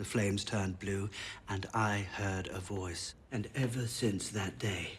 The flames turned blue, and I heard a voice. And ever since that day,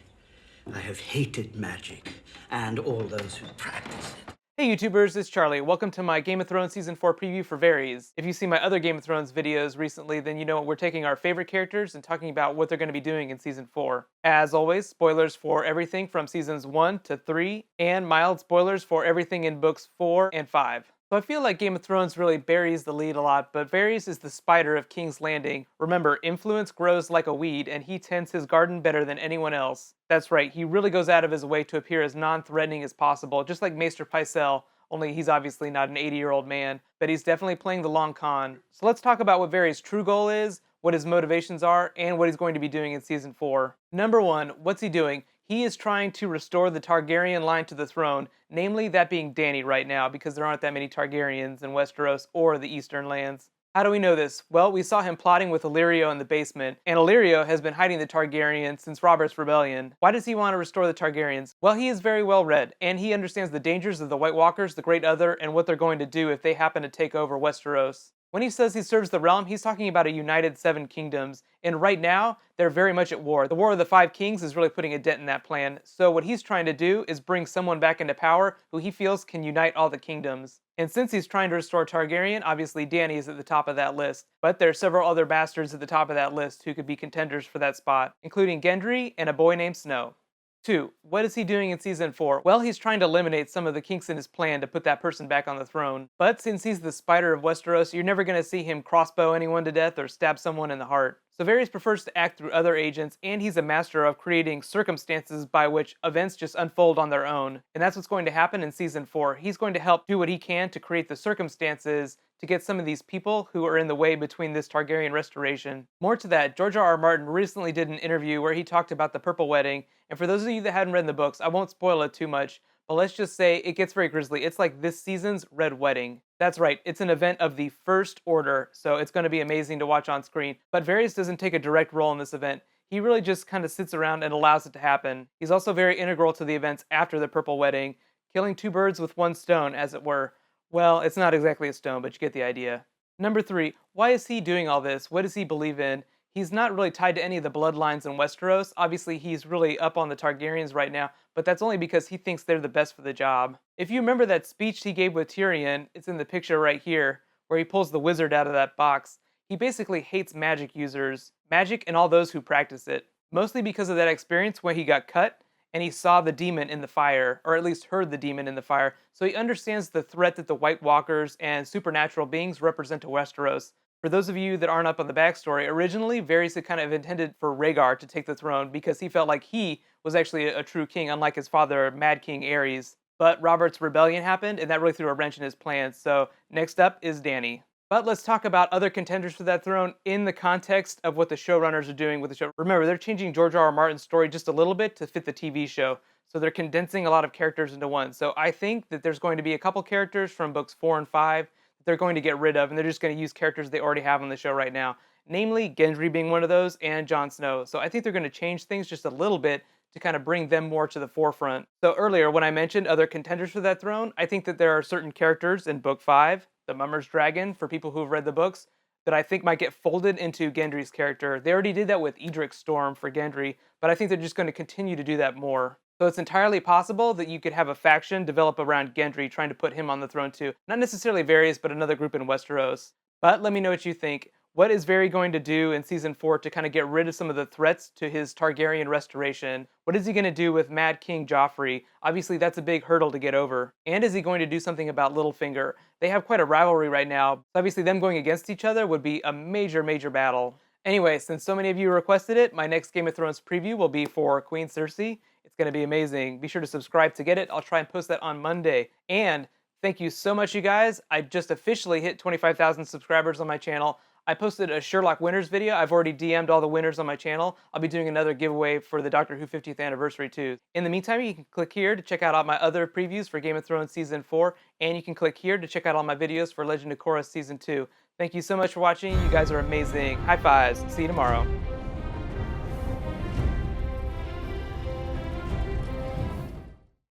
I have hated magic and all those who practice it. Hey YouTubers, it's Charlie. Welcome to my Game of Thrones Season 4 preview for Varys. If you've seen my other Game of Thrones videos recently, then you know we're taking our favorite characters and talking about what they're going to be doing in Season 4. As always, spoilers for everything from Seasons 1 to 3, and mild spoilers for everything in Books 4 and 5. So I feel like Game of Thrones really buries the lead a lot, but Varys is the spider of King's Landing. Remember, influence grows like a weed, and he tends his garden better than anyone else. That's right, he really goes out of his way to appear as non-threatening as possible, just like Maester Pycelle, only he's obviously not an 80-year-old man, but he's definitely playing the long con. So let's talk about what Varys' true goal is, what his motivations are, and what he's going to be doing in Season 4. Number 1, what's he doing? He is trying to restore the Targaryen line to the throne, namely that being Dany right now, because there aren't that many Targaryens in Westeros or the Eastern lands. How do we know this? Well, we saw him plotting with Illyrio in the basement, and Illyrio has been hiding the Targaryens since Robert's Rebellion. Why does he want to restore the Targaryens? Well, he is very well read, and he understands the dangers of the White Walkers, the Great Other, and what they're going to do if they happen to take over Westeros. When he says he serves the realm, he's talking about a united 7 kingdoms, and right now, they're very much at war. The War of the 5 Kings is really putting a dent in that plan, so what he's trying to do is bring someone back into power who he feels can unite all the kingdoms. And since he's trying to restore Targaryen, obviously Dany is at the top of that list, but there are several other bastards at the top of that list who could be contenders for that spot, including Gendry and a boy named Snow. 2. What is he doing in Season 4? Well, he's trying to eliminate some of the kinks in his plan to put that person back on the throne. But since he's the spider of Westeros, you're never going to see him crossbow anyone to death or stab someone in the heart. So Varys prefers to act through other agents, and he's a master of creating circumstances by which events just unfold on their own. And that's what's going to happen in Season 4. He's going to help do what he can to create the circumstances to get some of these people who are in the way between this Targaryen restoration. More to that, George R.R. Martin recently did an interview where he talked about the Purple Wedding, and for those of you that hadn't read the books, I won't spoil it too much, but let's just say it gets very grisly. It's like this season's Red Wedding. That's right, it's an event of the First Order, so it's going to be amazing to watch on screen. But Varys doesn't take a direct role in this event. He really just kind of sits around and allows it to happen. He's also very integral to the events after the Purple Wedding, killing 2 birds with 1 stone, as it were. Well, it's not exactly a stone, but you get the idea. Number 3, why is he doing all this? What does he believe in? He's not really tied to any of the bloodlines in Westeros. Obviously, he's really up on the Targaryens right now, but that's only because he thinks they're the best for the job. If you remember that speech he gave with Tyrion, it's in the picture right here, where he pulls the wizard out of that box. He basically hates magic users, magic and all those who practice it. Mostly because of that experience where he got cut, and he saw the demon in the fire, or at least heard the demon in the fire, so he understands the threat that the White Walkers and supernatural beings represent to Westeros. For those of you that aren't up on the backstory, originally Varys had kind of intended for Rhaegar to take the throne because he felt like he was actually a true king, unlike his father, Mad King Aerys. But Robert's Rebellion happened, and that really threw a wrench in his plans, so next up is Dany. But let's talk about other contenders for that throne in the context of what the showrunners are doing with the show. Remember, they're changing George R.R. Martin's story just a little bit to fit the TV show, so they're condensing a lot of characters into one. So I think that there's going to be a couple characters from books 4 and 5 that they're going to get rid of, and they're just going to use characters they already have on the show right now, namely Gendry being one of those, and Jon Snow. So I think they're going to change things just a little bit to kind of bring them more to the forefront. So earlier, when I mentioned other contenders for that throne, I think that there are certain characters in Book 5, the Mummer's Dragon, for people who have read the books, that I think might get folded into Gendry's character. They already did that with Edric Storm for Gendry, but I think they're just going to continue to do that more. So it's entirely possible that you could have a faction develop around Gendry trying to put him on the throne too. Not necessarily Varys, but another group in Westeros. But let me know what you think. What is Varys going to do in Season 4 to kind of get rid of some of the threats to his Targaryen restoration? What is he going to do with Mad King Joffrey? Obviously, that's a big hurdle to get over. And is he going to do something about Littlefinger? They have quite a rivalry right now. So obviously, them going against each other would be a major, major battle. Anyway, since so many of you requested it, my next Game of Thrones preview will be for Queen Cersei. It's going to be amazing. Be sure to subscribe to get it. I'll try and post that on Monday. And thank you so much, you guys. I just officially hit 25,000 subscribers on my channel. I posted a Sherlock winners video. I've already DM'd all the winners on my channel. I'll be doing another giveaway for the Doctor Who 50th anniversary too. In the meantime, you can click here to check out all my other previews for Game of Thrones Season 4, and you can click here to check out all my videos for Legend of Korra Season 2. Thank you so much for watching. You guys are amazing. High fives. See you tomorrow.